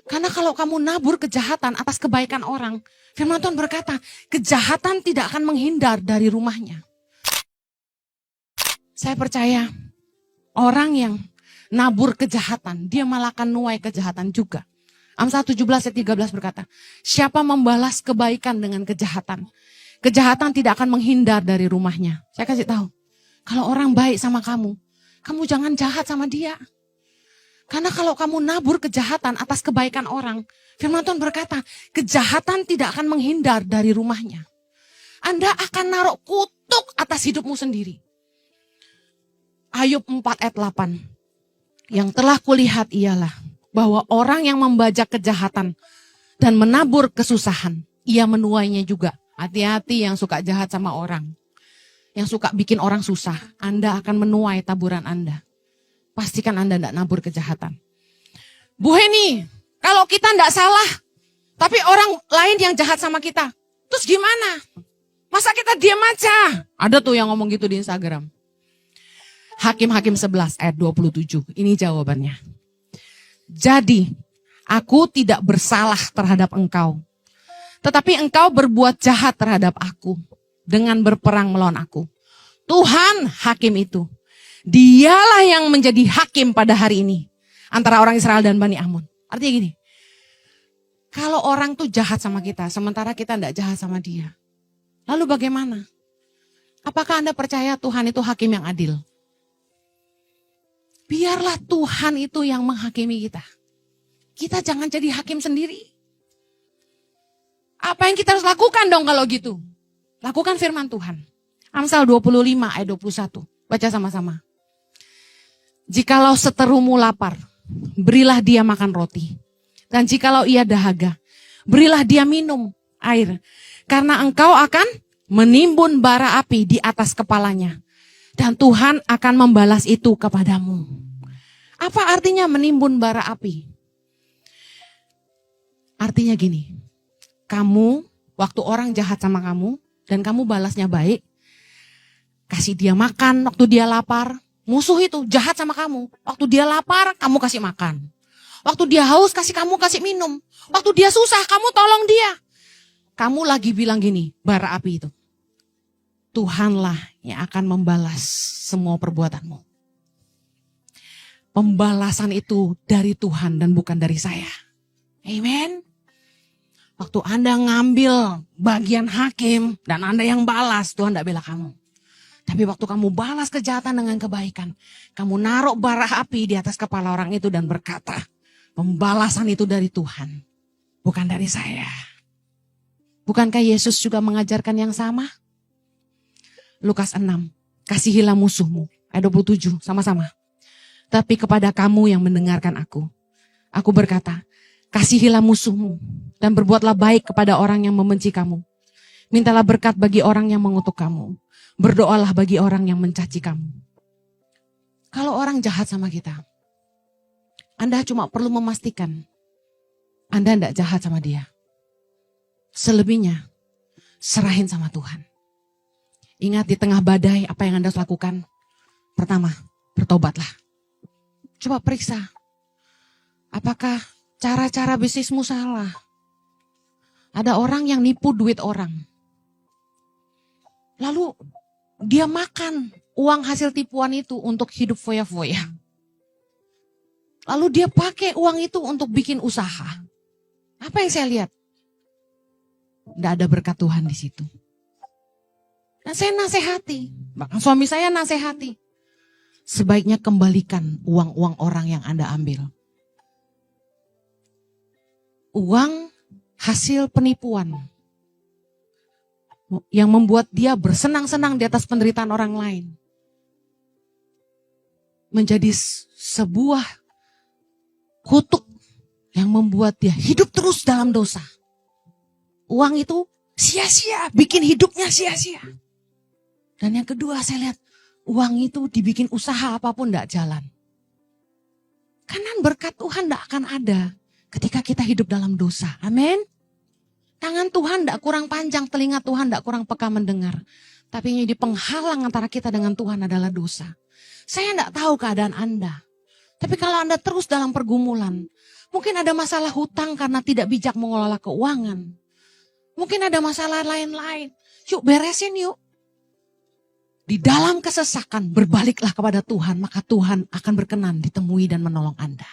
Karena kalau kamu nabur kejahatan atas kebaikan orang, firman Tuhan berkata, kejahatan tidak akan menghindar dari rumahnya. Saya percaya orang yang nabur kejahatan, dia malah akan nuai kejahatan juga. Amsal 17 ayat 13 berkata, siapa membalas kebaikan dengan kejahatan, kejahatan tidak akan menghindar dari rumahnya. Saya kasih tahu, kalau orang baik sama kamu jangan jahat sama dia. Karena kalau kamu nabur kejahatan atas kebaikan orang, firman Tuhan berkata, kejahatan tidak akan menghindar dari rumahnya. Anda akan naruh kutuk atas hidupmu sendiri. Ayub 4 ayat 8. Yang telah kulihat ialah bahwa orang yang membajak kejahatan dan menabur kesusahan, ia menuainya juga. Hati-hati yang suka jahat sama orang. Yang suka bikin orang susah, Anda akan menuai taburan Anda. Pastikan Anda tidak nabur kejahatan. Bu Heni, kalau kita tidak salah, tapi orang lain yang jahat sama kita, terus gimana? Masa kita diam aja? Ada tuh yang ngomong gitu di Instagram. Hakim-Hakim 11 ayat 27, ini jawabannya. Jadi, aku tidak bersalah terhadap engkau, tetapi engkau berbuat jahat terhadap aku dengan berperang melawan aku. Tuhan hakim itu. Dialah yang menjadi hakim pada hari ini antara orang Israel dan Bani Amun. Artinya gini, kalau orang tuh jahat sama kita, sementara kita tidak jahat sama dia, lalu bagaimana? Apakah Anda percaya Tuhan itu hakim yang adil? Biarlah Tuhan itu yang menghakimi kita. Kita jangan jadi hakim sendiri. Apa yang kita harus lakukan dong kalau gitu? Lakukan firman Tuhan. Amsal 25 ayat 21. Baca sama-sama. Jikalau seterumu lapar, berilah dia makan roti. Dan jikalau ia dahaga, berilah dia minum air. Karena engkau akan menimbun bara api di atas kepalanya. Dan Tuhan akan membalas itu kepadamu. Apa artinya menimbun bara api? Artinya gini, kamu waktu orang jahat sama kamu, dan kamu balasnya baik, kasih dia makan waktu dia lapar. Musuh itu jahat sama kamu. Waktu dia lapar, kamu kasih makan. Waktu dia haus, kamu kasih minum. Waktu dia susah, kamu tolong dia. Kamu lagi bilang gini, bara api itu. Tuhanlah yang akan membalas semua perbuatanmu. Pembalasan itu dari Tuhan dan bukan dari saya. Amen. Waktu Anda ngambil bagian hakim dan Anda yang balas, Tuhan tidak bela kamu. Tapi waktu kamu balas kejahatan dengan kebaikan, kamu naruh bara api di atas kepala orang itu dan berkata, pembalasan itu dari Tuhan, bukan dari saya. Bukankah Yesus juga mengajarkan yang sama? Lukas 6, kasihilah musuhmu, ayat 27, sama-sama. Tapi kepada kamu yang mendengarkan aku berkata, kasihilah musuhmu dan berbuatlah baik kepada orang yang membenci kamu. Mintalah berkat bagi orang yang mengutuk kamu. Berdoalah bagi orang yang mencaci kamu. Kalau orang jahat sama kita, Anda cuma perlu memastikan Anda tidak jahat sama dia. Selebihnya, serahin sama Tuhan. Ingat di tengah badai apa yang Anda harus lakukan? Pertama, bertobatlah. Coba periksa, apakah cara-cara bisnismu salah? Ada orang yang nipu duit orang. Lalu dia makan uang hasil tipuan itu untuk hidup foya-foya. Lalu dia pakai uang itu untuk bikin usaha. Apa yang saya lihat? Tidak ada berkat Tuhan di situ. Dan saya nasihati, bahkan suami saya nasihati. Sebaiknya kembalikan uang-uang orang yang Anda ambil. Uang hasil penipuan yang membuat dia bersenang-senang di atas penderitaan orang lain. Menjadi sebuah kutuk yang membuat dia hidup terus dalam dosa. Uang itu sia-sia, bikin hidupnya sia-sia. Dan yang kedua saya lihat, uang itu dibikin usaha apapun tidak jalan. Karena berkat Tuhan tidak akan ada ketika kita hidup dalam dosa. Amin. Tangan Tuhan tidak kurang panjang, telinga Tuhan tidak kurang peka mendengar. Tapi yang jadi penghalang antara kita dengan Tuhan adalah dosa. Saya tidak tahu keadaan Anda. Tapi kalau Anda terus dalam pergumulan, Mungkin ada masalah hutang karena tidak bijak mengelola keuangan. Mungkin ada masalah lain-lain. Yuk beresin yuk. Di dalam kesesakan berbaliklah kepada Tuhan, maka Tuhan akan berkenan ditemui dan menolong Anda.